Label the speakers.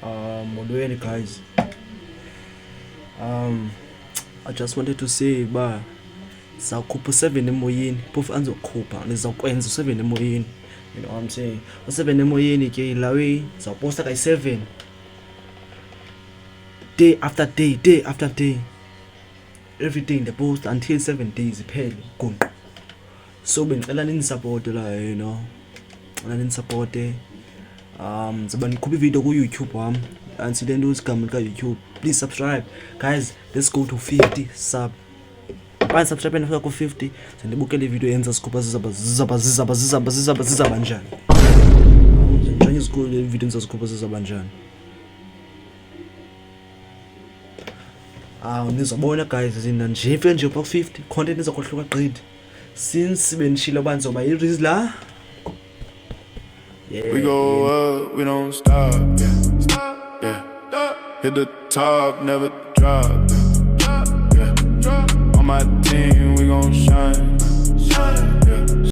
Speaker 1: Molweni guys. I just wanted to say ba sizawukhupha u7 emoyeni phofu andizokhupha ndizawukwenza u7 emoyeni, you know what I'm saying. U7 emoyeni ke lawe ndizawuposta kayi7 day after day, every day ndiyapost until 7 days iphele gonqo. So bendicela nindisupport la, you know, cela nindisupport. Ndizoba ndikhupha ivideo ku-YouTube wam until into isigama lika-YouTube. Please subscribe guys, let's go to 50 sub. Ba subscribe nafika ku-50 sendibukele ivideo yenza sikhupha zizaba njani. Njani izikole ivideo yenza sikhupha zizaba njani. Nizobona guys, zina nje fe nje pa 50 content izakhohluka gqidi since bendishilo uba ndizoba yi-Rizla. Yeah,
Speaker 2: we go up, we don't stop, yeah. Hit the top, never drop, yeah. On my team